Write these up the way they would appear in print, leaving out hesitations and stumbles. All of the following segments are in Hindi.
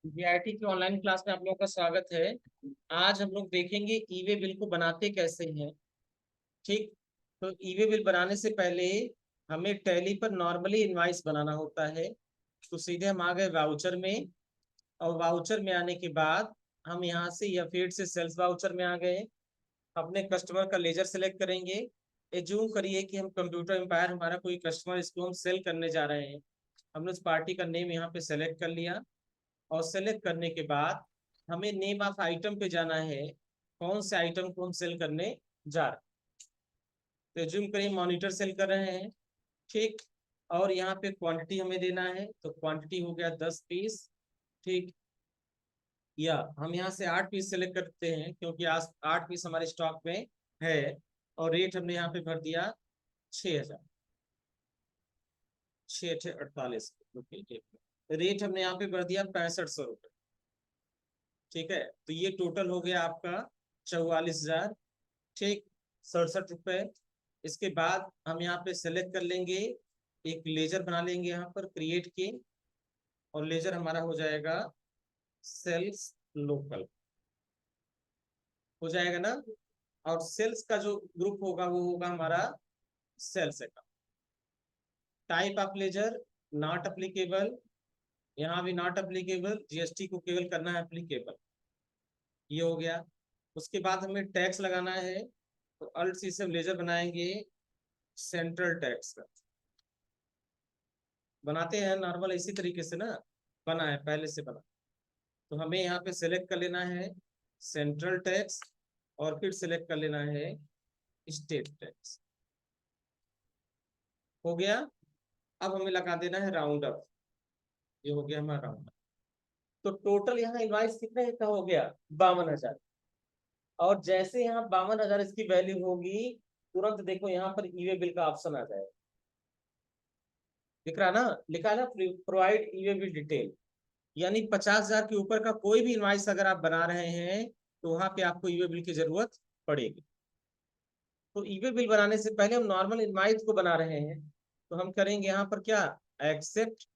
वीआईटी की ऑनलाइन क्लास में आप लोगों का स्वागत है। आज हम लोग देखेंगे ई वे बिल को बनाते कैसे हैं। ठीक। तो ई वे बिल बनाने से पहले हमें टैली पर नॉर्मली इनवाइस बनाना होता है। तो सीधे हम आ गए वाउचर में, और वाउचर में आने के बाद हम यहाँ से या फिर से सेल्स वाउचर में आ गए। अपने कस्टमर का लेजर सेलेक्ट करेंगे। एज्यूम करिए कि हम कंप्यूटर एम्पायर हमारा कोई कस्टमर, इसको हम सेल करने जा रहे हैं। हमने उस पार्टी का नेम यहाँ पे सेलेक्ट कर लिया, और सेलेक्ट करने के बाद हमें नेम ऑफ आइटम पे जाना है, कौन से आइटम को हम सेल करने जा रहे हैं। तो एज्यूम करिए मॉनिटर सेल कर रहे हैं। ठीक। और यहाँ पे क्वांटिटी हमें देना है, तो क्वांटिटी हो गया 10 पीस। ठीक। या हम यहाँ से 8 पीस सेलेक्ट करते हैं, क्योंकि आज 8 पीस हमारे स्टॉक में है। और रेट हमने यहाँ पे भर दिया 6,000। 6,48। रेट हमने यहाँ पे भर दिया 6500 रुपये। ठीक है, तो ये टोटल हो गया आपका 44,000। ठीक। 67 रुपये। इसके बाद हम यहाँ पे सेलेक्ट कर लेंगे, एक लेजर बना लेंगे यहाँ पर क्रिएट के, और लेजर हमारा हो जाएगा सेल्स लोकल। हो जाएगा ना। और सेल्स का जो ग्रुप होगा वो होगा हमारा sales account. Type of ledger not applicable, यहाँ भी नॉट अप्लीकेबल, जीएसटी को केवल करना है अप्लीकेबल। ये हो गया। उसके बाद हमें टैक्स लगाना है, तो अल्ट सी से लेजर बनाएंगे सेंट्रल टैक्स का। बनाते हैं नॉर्मल इसी तरीके से ना, बना है पहले से बना। तो हमें यहाँ पे सेलेक्ट कर लेना है सेंट्रल टैक्स, और फिर सेलेक्ट कर लेना है स्टेट टैक्स। हो गया। अब हमें लगा देना है राउंड अप। ये हो गया हमारा राउंड अप। तो टोटल यहाँ इनवाइस कितने का हो गया? 52,000। और जैसे यहाँ 52,000 इसकी वैल्यू होगी, तुरंत देखो यहाँ पर ई वे बिल का ऑप्शन आ जाएगा। दिख रहा ना, लिखा है ना प्रोवाइड ई वे बिल डिटेल। यानी 50,000 के ऊपर का कोई भी इनवाइस अगर आप बना रहे हैं, तो वहां पे आपको ई वे बिल की जरूरत पड़ेगी। तो ई वे बिल बनाने से पहले हम नॉर्मल इनवाइस को बना रहे हैं, तो हम करेंगे यहाँ पर क्या, एक्सेप्ट।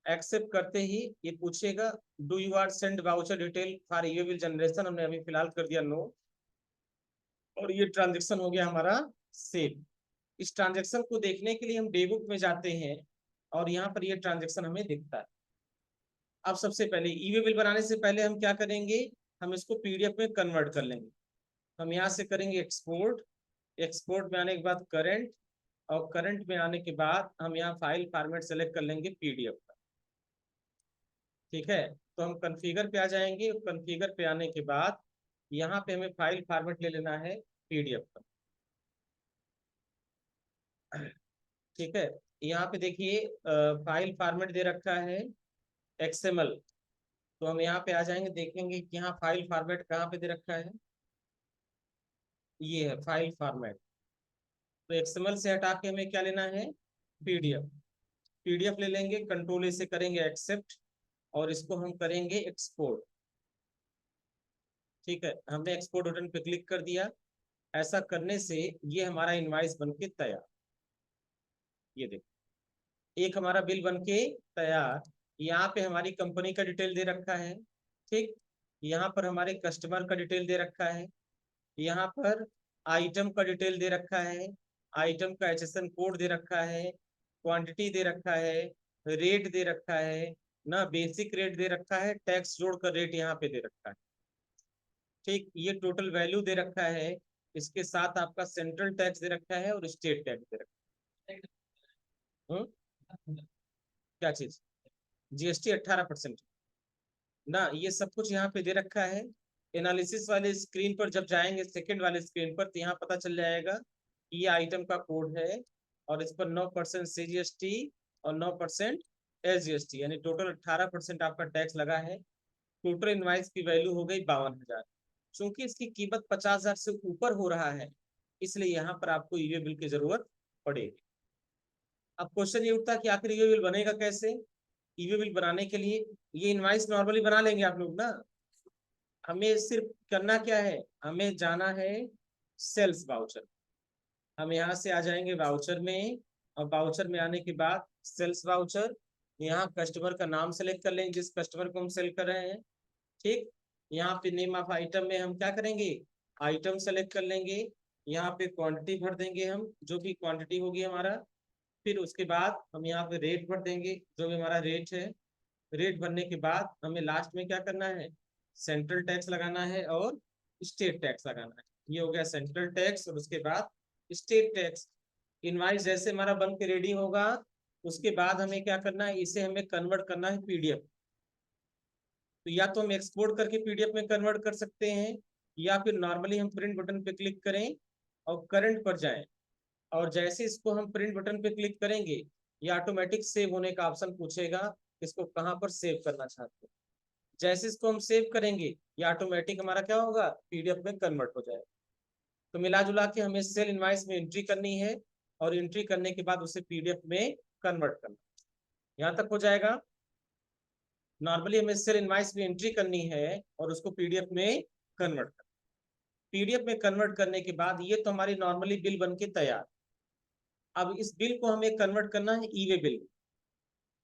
एक्सेप्ट करते ही ये पूछेगा do you are send voucher detail for E way bill generation, हमने अभी फिलहाल कर दिया नो। और ये ट्रांजेक्शन हो गया हमारा सेव। इस ट्रांजेक्शन को देखने के लिए हम डेबुक में जाते हैं, और यहाँ पर ये ट्रांजेक्शन हमें दिखता है। अब सबसे पहले ई वे बिल बनाने से पहले हम क्या करेंगे, हम इसको पीडीएफ में कन्वर्ट कर लेंगे। हम यहाँ से करेंगे एक्सपोर्ट। एक्सपोर्ट में आने के बाद करंट, और करंट में आने के बाद हम यहाँ फाइल फॉर्मेट सेलेक्ट कर लेंगे पीडीएफ का। ठीक है। तो हम कन्फिगर पे आ जाएंगे, कन्फिगर पे आने के बाद यहाँ पे हमें फाइल फॉर्मेट ले लेना है पीडीएफ का। ठीक है। यहाँ पे देखिए फाइल फॉर्मेट दे रखा है एक्सएमएल। तो हम यहाँ पे आ जाएंगे, देखेंगे कि यहाँ फाइल फॉर्मेट कहाँ पे दे रखा है। ये है फाइल फॉर्मेट। तो एक्सएमएल से हटा के हमें क्या लेना है, पीडीएफ। पीडीएफ ले लेंगे, कंट्रोल ए से करेंगे एक्सेप्ट, और इसको हम करेंगे एक्सपोर्ट। ठीक है, हमने एक्सपोर्ट बटन पे क्लिक कर दिया। ऐसा करने से ये हमारा इनवाइस बन के तैयार। ये देखो, एक हमारा बिल बन के तैयार। यहाँ पे हमारी कंपनी का डिटेल दे रखा है। ठीक। यहाँ पर हमारे कस्टमर का डिटेल दे रखा है। यहाँ पर आइटम का डिटेल दे रखा है। आइटम का एचएसएन कोड दे रखा है। क्वांटिटी दे रखा है। रेट दे रखा है ना, बेसिक रेट दे रखा है, टैक्स जोड़कर रेट यहाँ पे दे रखा है। ठीक। ये टोटल वैल्यू दे रखा है। इसके साथ आपका सेंट्रल टैक्स दे रखा है और स्टेट टैक्स दे रखा है। क्या चीज? जीएसटी 18% ना, ये सब कुछ यहाँ पे दे रखा है। एनालिसिस वाले स्क्रीन पर जब जाएंगे, सेकंड वाले स्क्रीन पर, तो यहाँ पता चल जाएगा कि ये आइटम का कोड है, और इस पर 9% सीजीएसटी और 9% एसजीएसटी, यानी टोटल 18% आपका टैक्स लगा है। टोटल इनवाइस की वैल्यू हो गई 52,000। चूंकि इसकी कीमत 50,000 से ऊपर हो रहा है, इसलिए यहाँ पर आपको ईवे बिल की जरूरत पड़ेगी। अब क्वेश्चन ये उठता है कि आखिर ईवे बिल बनेगा कैसे। ईवे बिल बनाने के लिए ये इनवाइस नॉर्मली बना लेंगे आप लोग ना। हमें सिर्फ करना क्या है, हमें जाना है सेल्स वाउचर। हम यहाँ से आ जाएंगे वाउचर में, और वाउचर में आने के बाद सेल्स वाउचर, यहाँ कस्टमर का नाम सेलेक्ट कर लेंगे जिस कस्टमर को हम सेल कर रहे हैं। ठीक, यहाँ पे नेम ऑफ आइटम में हम क्या करेंगे, आइटम सेलेक्ट कर लेंगे। यहाँ पे क्वांटिटी भर देंगे हम, जो भी क्वांटिटी होगी हमारा। फिर उसके बाद हम यहाँ पे रेट भर देंगे, जो भी हमारा रेट है। रेट भरने के बाद हमें लास्ट में क्या करना है, सेंट्रल टैक्स लगाना है और स्टेट टैक्स लगाना है। ये हो गया सेंट्रल टैक्स और उसके बाद स्टेट टैक्स। इनवाइस जैसे हमारा बन के रेडी होगा, उसके बाद हमें क्या करना है, इसे हमें कन्वर्ट करना है पीडीएफ। तो या तो हम एक्सपोर्ट करके पीडीएफ में कन्वर्ट कर सकते हैं, या फिर नॉर्मली हम प्रिंट बटन पे क्लिक करें और करंट पर जाएं। और जैसे इसको हम प्रिंट बटन पे क्लिक करेंगे, ये ऑटोमेटिक सेव होने का ऑप्शन पूछेगा, इसको कहाँ पर सेव करना चाहते हैं। जैसे इसको हम सेव करेंगे, ये ऑटोमेटिक हमारा क्या होगा, पीडीएफ में कन्वर्ट हो जाएगा। तो मिला जुला के हमें सेल इनवाइस में एंट्री करनी है और एंट्री करने के बाद उसे पीडीएफ में कन्वर्ट करना। यहाँ तक हो जाएगा। नॉर्मली हमें सेल इनवाइस में एंट्री करनी है और उसको पीडीएफ में कन्वर्ट करना। पीडीएफ में कन्वर्ट करने के बाद ये तो हमारी नॉर्मली बिल बन के तैयार। अब इस बिल को हमें कन्वर्ट करना है ई वे बिल।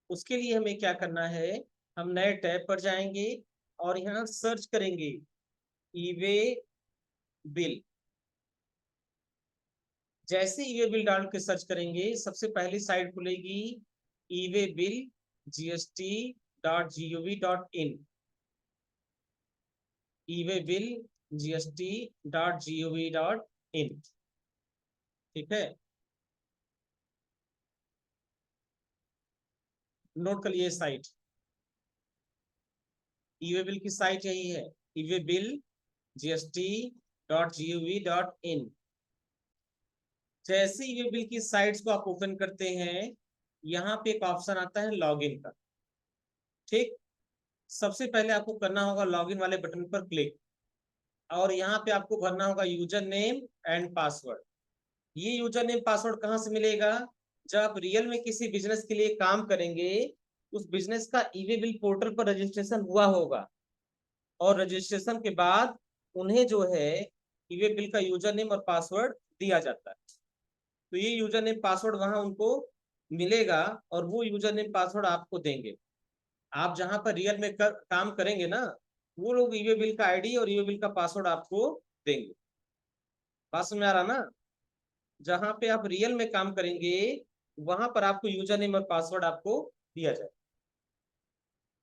उसके लिए हमें क्या करना है, हम नए टैब पर जाएंगे और यहाँ सर्च करेंगे ई वे बिल। जैसे ई वे बिल डाल के सर्च करेंगे, सबसे पहली साइट खुलेगी ई वे बिल gst.gov.in। ई वे बिल gst.gov.in। ठीक है, नोट कर लिए साइट। ई वे बिल की साइट यही है, ई वे बिल gst.gov.in। जैसे ई वे बिल की साइट्स को आप ओपन करते हैं, यहाँ पे एक ऑप्शन आता है लॉगिन का। ठीक, सबसे पहले आपको करना होगा लॉगिन वाले बटन पर क्लिक, और यहाँ पे आपको भरना होगा यूजर नेम एंड पासवर्ड। ये यूजर नेम पासवर्ड कहाँ से मिलेगा, जब आप रियल में किसी बिजनेस के लिए काम करेंगे, उस बिजनेस का ई वे बिल पोर्टल पर रजिस्ट्रेशन हुआ होगा, और रजिस्ट्रेशन के बाद उन्हें जो है ई वे बिल का यूजर नेम और पासवर्ड दिया जाता है। तो ये यूजर नेम पासवर्ड वहां उनको मिलेगा और वो यूजर नेम पासवर्ड आपको देंगे। आप जहां पर रियल में काम करेंगे ना, वो लोग ई वे बिल का आईडी और ई वे बिल का पासवर्ड आपको देंगे। बात समझ में आ रहा ना, जहां पे आप रियल में काम करेंगे वहां पर आपको यूजर नेम और पासवर्ड आपको दिया जाए।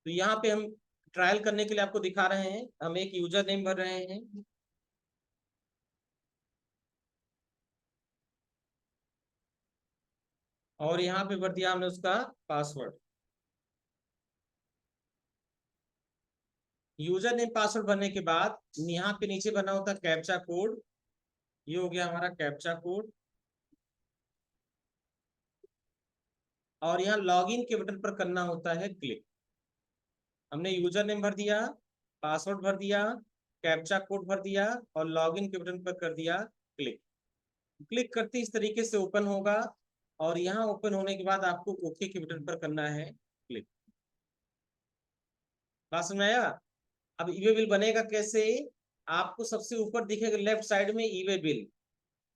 तो यहाँ पे हम ट्रायल करने के लिए आपको दिखा रहे हैं, हम एक यूजर नेम भर रहे हैं और यहाँ पे भर दिया हमने उसका पासवर्ड। यूजर नेम पासवर्ड भरने के बाद यहाँ पे नीचे बना होता है कैप्चा कोड। ये हो गया हमारा कैप्चा कोड, और यहाँ लॉगिन के बटन पर करना होता है क्लिक। हमने यूजर नेम भर दिया, पासवर्ड भर दिया, कैप्चा कोड भर दिया और लॉगिन के बटन पर कर दिया क्लिक। क्लिक करते इस तरीके से ओपन होगा, और यहाँ ओपन होने के बाद आपको ओके के बटन पर करना है क्लिक। बात समझ में आया। अब ई वे बिल बनेगा कैसे, आपको सबसे ऊपर दिखेगा लेफ्ट साइड में ई वे बिल,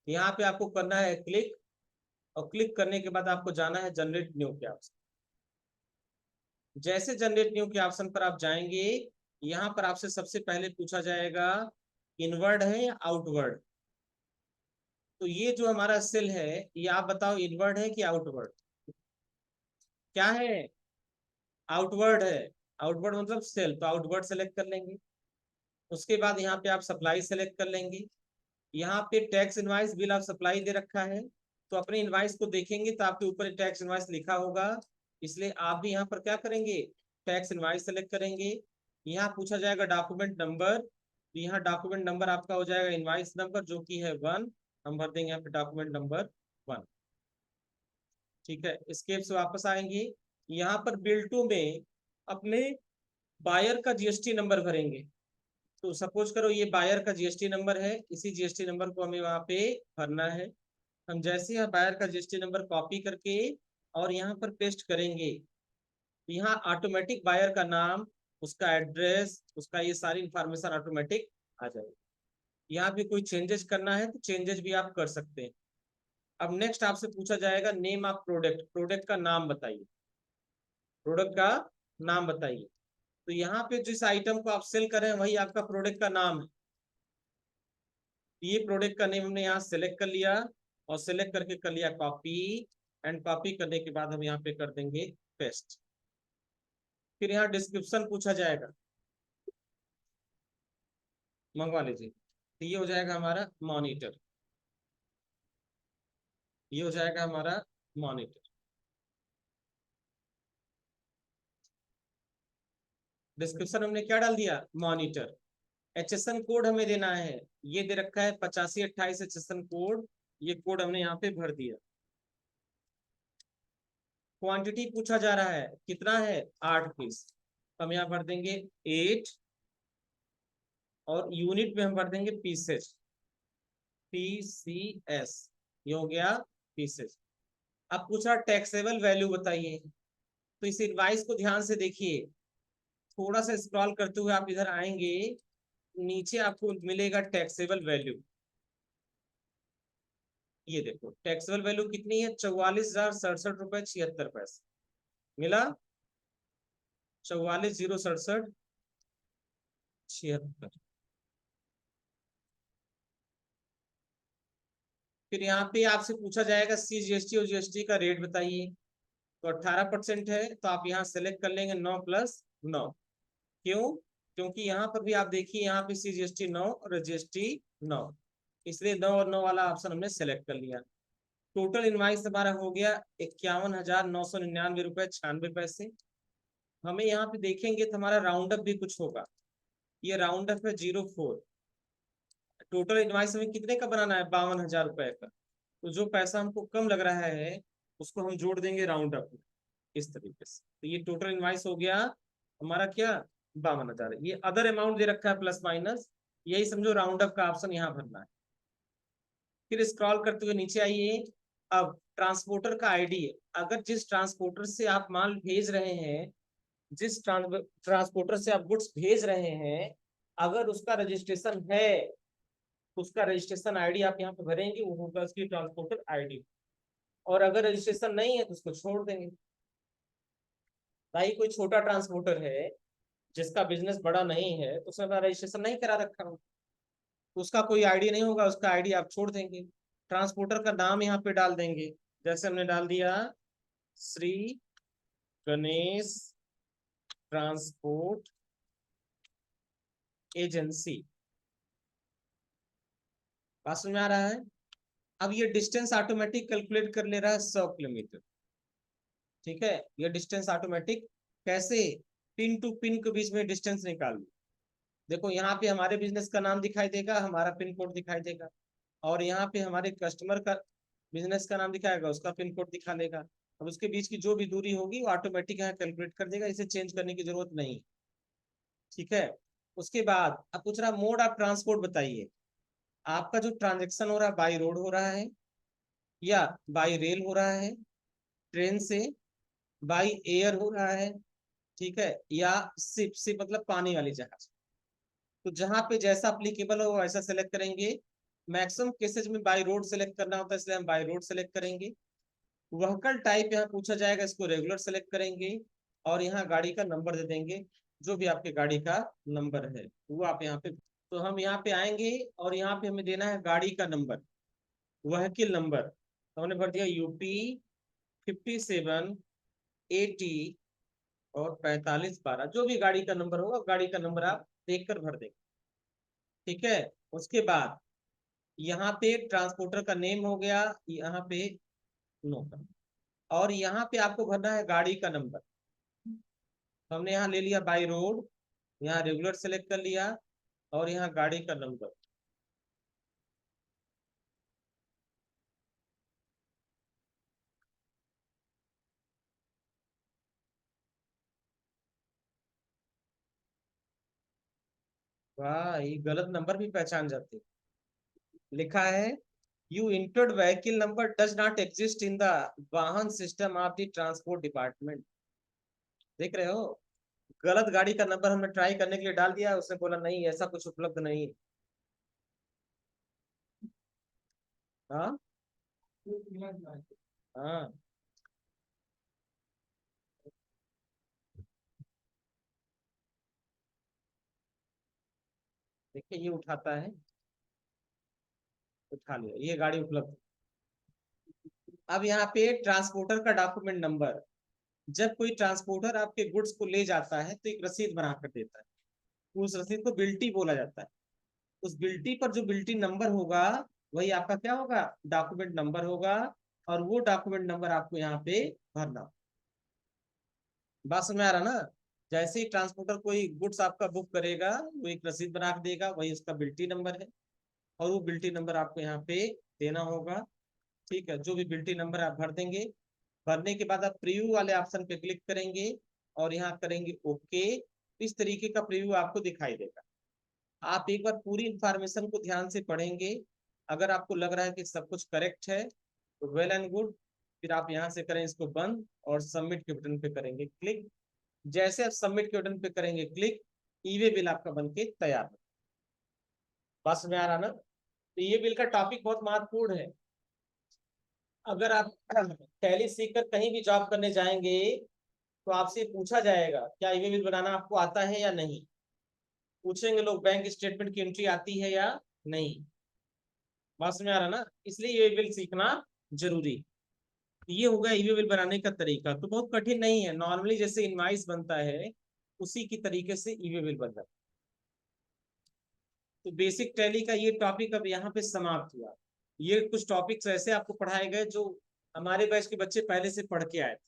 यहाँ पे आपको करना है क्लिक, और क्लिक करने के बाद आपको जाना है जनरेट न्यू के ऑप्शन। जैसे जनरेट न्यू के ऑप्शन पर आप जाएंगे, यहाँ पर आपसे सबसे पहले पूछा जाएगा इनवर्ड है या आउटवर्ड। तो ये जो हमारा सेल है, ये आप बताओ इनवर्ड है कि आउटवर्ड, क्या है, आउटवर्ड है। आउटवर्ड मतलब सेल, तो आउटवर्ड सेलेक्ट कर लेंगे। उसके बाद यहाँ पे आप सप्लाई सेलेक्ट कर लेंगे। यहाँ पे tax invoice bill of supply दे रखा है, तो अपने इनवाइस को देखेंगे तो आपके ऊपर टैक्स इनवाइस लिखा होगा, इसलिए आप भी यहाँ पर क्या करेंगे, टैक्स इनवाइस सेलेक्ट करेंगे। यहाँ पूछा जाएगा डॉक्यूमेंट नंबर, तो यहाँ डॉक्यूमेंट नंबर आपका हो जाएगा इनवाइस नंबर, जो कि है 1। हम भर देंगे यहाँ पे डॉक्यूमेंट नंबर 1। ठीक है, स्केप से वापस आएंगे, यहाँ पर बिल टू में अपने बायर का जीएसटी नंबर भरेंगे। तो सपोज करो ये बायर का जीएसटी नंबर है, इसी जीएसटी नंबर को हमें वहां पे भरना है। हम जैसे ही बायर का जीएसटी नंबर कॉपी करके और यहाँ पर पेस्ट करेंगे, यहाँ ऑटोमेटिक बायर का नाम, उसका एड्रेस, उसका ये सारी इंफॉर्मेशन ऑटोमेटिक आ जाएगी। यहाँ पे कोई चेंजेस करना है तो चेंजेस भी आप कर सकते हैं। अब नेक्स्ट आपसे पूछा जाएगा नेम ऑफ प्रोडक्ट, प्रोडक्ट का नाम बताइए। प्रोडक्ट का नाम बताइए। तो यहाँ पे जिस आइटम को आप सेल कर रहे हैं वही आपका प्रोडक्ट का नाम है। ये प्रोडक्ट का नेम हमने यहाँ सेलेक्ट कर लिया, और सेलेक्ट करके कर लिया कॉपी। एंड कॉपी करने के बाद हम यहाँ पे कर देंगे पेस्ट। फिर यहाँ डिस्क्रिप्शन पूछा जाएगा, मंगवा लीजिए। तो ये हो जाएगा हमारा मॉनिटर, ये हो जाएगा हमारा मॉनिटर। डिस्क्रिप्शन हमने क्या डाल दिया, मॉनिटर। एचएसएन कोड हमें देना है, ये दे रखा है 8528 एचएसएन कोड। ये कोड हमने यहाँ पे भर दिया। क्वांटिटी पूछा जा रहा है, कितना है, 8 पीस। हम यहाँ भर देंगे 8, और यूनिट में हम भर देंगे पीसेस, PCS। ये हो गया पीसेस। अब पूछा टैक्सेबल वैल्यू बताइए। तो इस इनवाइस को ध्यान से देखिए, थोड़ा सा स्क्रॉल करते हुए आप इधर आएंगे, नीचे आपको मिलेगा टैक्सेबल वैल्यू। ये देखो टैक्सेबल वैल्यू कितनी है, 44,067 रुपए 76 पैसे मिला। 44,067 76। फिर यहाँ पे आपसे पूछा जाएगा CGST और GST का रेट बताइए। तो 18% है, तो आप यहाँ सेलेक्ट कर लेंगे 9+9। क्यों, क्योंकि यहाँ पर भी आप देखिए, यहाँ पे CGST 9 और GST 9, इसलिए 9 और 9 वाला ऑप्शन हमने सेलेक्ट कर लिया। टोटल इनवाइस हमारा हो गया 51,999 रुपए 96 पैसे। हमें यहाँ पे देखेंगे तो हमारा राउंड अप भी कुछ होगा, ये राउंड अप है 04। टोटल इनवाइस हमें कितने का बनाना है, 52,000 रुपए का। तो जो पैसा हमको कम लग रहा है उसको हम जोड़ देंगे राउंड अप में, इस तरीके से। तो ये टोटल इनवाइस हो गया हमारा क्या, 52,000। ये अदर अमाउंट दे रखा है प्लस माइनस, यही समझो राउंड अप का ऑप्शन यहाँ भरना है। फिर स्क्रॉल करते हुए नीचे आइए। अब ट्रांसपोर्टर का आईडी है, अगर जिस ट्रांसपोर्टर से आप माल भेज रहे हैं, जिस ट्रांसपोर्टर से आप गुड्स भेज रहे हैं, अगर उसका रजिस्ट्रेशन है, उसका रजिस्ट्रेशन आईडी आप यहाँ पे भरेंगे, वो होगा उसकी ट्रांसपोर्टर आईडी। और अगर रजिस्ट्रेशन नहीं है तो उसको छोड़ देंगे। भाई कोई छोटा ट्रांसपोर्टर है जिसका बिजनेस बड़ा नहीं है, तो उसने रजिस्ट्रेशन नहीं करा रखा हो, उसका कोई आईडी नहीं होगा, उसका आईडी आप छोड़ देंगे। ट्रांसपोर्टर का नाम यहाँ पे डाल देंगे, जैसे हमने डाल दिया श्री गणेश ट्रांसपोर्ट एजेंसी। बात समझ में आ रहा है। अब ये डिस्टेंस ऑटोमेटिक कैलकुलेट कर ले रहा है 100 किलोमीटर। ठीक है, ये डिस्टेंस ऑटोमेटिक कैसे, पिन टू पिन के बीच में डिस्टेंस निकाल लो। देखो यहाँ पे हमारे बिजनेस का नाम दिखाई देगा, हमारा पिन कोड दिखाई देगा, और यहाँ पे हमारे कस्टमर का बिजनेस का नाम दिखाएगा, उसका पिन कोड दिखा देगा। अब उसके बीच की जो भी दूरी होगी वो ऑटोमेटिक यहाँ कैलकुलेट कर देगा, इसे चेंज करने की जरूरत नहीं। ठीक है, उसके बाद अब पूछ रहा मोड ऑफ ट्रांसपोर्ट बताइए। आपका जो ट्रांजेक्शन हो रहा है, बाई रोड हो रहा है, या बाई रेल हो रहा है, ट्रेन से, बाई एयर हो रहा है, ठीक है, या शिप, शिप मतलब पानी वाली जहाज। तो जहां पे जैसा अप्लीकेबल हो वैसा सेलेक्ट करेंगे। मैक्सिमम केसेज में बाई रोड सेलेक्ट करना होता है, इसलिए हम बाई रोड सेलेक्ट करेंगे। व्हीकल टाइप यहाँ पूछा जाएगा, इसको रेगुलर सेलेक्ट करेंगे, और यहाँ गाड़ी का नंबर दे देंगे, जो भी आपके गाड़ी का नंबर है वो आप यहाँ पे। तो हम यहाँ पे आएंगे, और यहाँ पे हमें देना है गाड़ी का नंबर, व्हीकल नंबर। तो हमने भर दिया UP 57 80 और 45 12, जो भी गाड़ी का नंबर होगा गाड़ी का नंबर आप देख कर भर देंगे। ठीक है, उसके बाद यहाँ पे ट्रांसपोर्टर का नेम हो गया, यहाँ पे नो, और यहाँ पे आपको भरना है गाड़ी का नंबर। तो हमने यहाँ ले लिया बाई रोड, यहाँ रेगुलर सेलेक्ट कर लिया, और यहाँ गाड़ी का नंबर। वाह, ये गलत नंबर भी पहचान जाते हैं। लिखा है you entered vehicle number does not exist in the Vahan system of the transport department. देख रहे हो, गलत गाड़ी का नंबर हमने ट्राई करने के लिए डाल दिया, उसने बोला नहीं ऐसा कुछ उपलब्ध नहीं। हाँ, हाँ, देखिए ये उठाता है, उठा लिया, ये गाड़ी उपलब्ध। अब यहाँ पे ट्रांसपोर्टर का डॉक्यूमेंट नंबर, जब कोई ट्रांसपोर्टर आपके गुड्स को ले जाता है तो एक रसीद बना कर देता है, उस रसीद को बिल्टी बोला जाता है। उस बिल्टी पर जो बिल्टी नंबर होगा वही आपका क्या होगा, डॉक्यूमेंट नंबर होगा। और वो डॉक्यूमेंट नंबर आपको यहाँ पे भरना। बात समझ में आ रहा ना? जैसे ही ट्रांसपोर्टर कोई गुड्स आपका बुक करेगा, वो एक रसीद बना के देगा, वही उसका बिल्टी नंबर है। और वो बिल्टी नंबर आपको यहाँ पे देना होगा। ठीक है, जो भी बिल्टी नंबर आप भर देंगे। भरने के बाद आप प्रीव्यू वाले ऑप्शन पे क्लिक करेंगे और यहाँ करेंगे ओके। इस तरीके का प्रीव्यू आपको दिखाई देगा। आप एक बार पूरी इंफॉर्मेशन को ध्यान से पढ़ेंगे। अगर आपको लग रहा है कि सब कुछ करेक्ट है तो वेल एंड गुड, फिर आप यहाँ से करें इसको बंद और सबमिट के बटन पे करेंगे क्लिक। जैसे आप सबमिट के बटन पे करेंगे क्लिक, ई वे बिल आपका बन के तैयार है। बस में आ रहा ना? तो ये बिल का टॉपिक बहुत महत्वपूर्ण है। अगर आप टैली सीखकर कहीं भी जॉब करने जाएंगे तो आपसे पूछा जाएगा क्या ई वे बिल बनाना आपको आता है या नहीं। पूछेंगे लोग बैंक स्टेटमेंट की एंट्री आती है या नहीं। बात में आ रहा ना? इसलिए ई वे बिल सीखना जरूरी। ये हो गया ई वे बिल बनाने का तरीका, तो बहुत कठिन नहीं है, नॉर्मली जैसे इनवाइस बनता है उसी की तरीके से ई वे बिल बन जाता है। तो बेसिक टैली का ये टॉपिक अब यहाँ पे समाप्त हुआ। ये कुछ टॉपिक्स ऐसे आपको पढ़ाए गए जो हमारे बैच के बच्चे पहले से पढ़ के आए थे,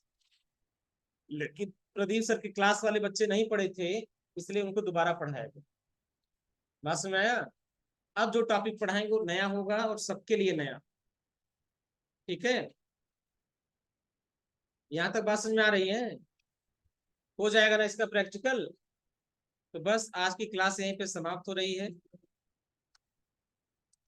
लेकिन प्रदीप सर के क्लास वाले बच्चे नहीं पढ़े थे, इसलिए उनको दोबारा पढ़ाया गया। बात समझ में आया? अब जो टॉपिक पढ़ाएंगे वो नया होगा और सबके लिए नया। ठीक है, यहाँ तक बात समझ में आ रही है? हो जाएगा ना इसका प्रैक्टिकल? तो बस आज की क्लास यहीं पे समाप्त हो रही है।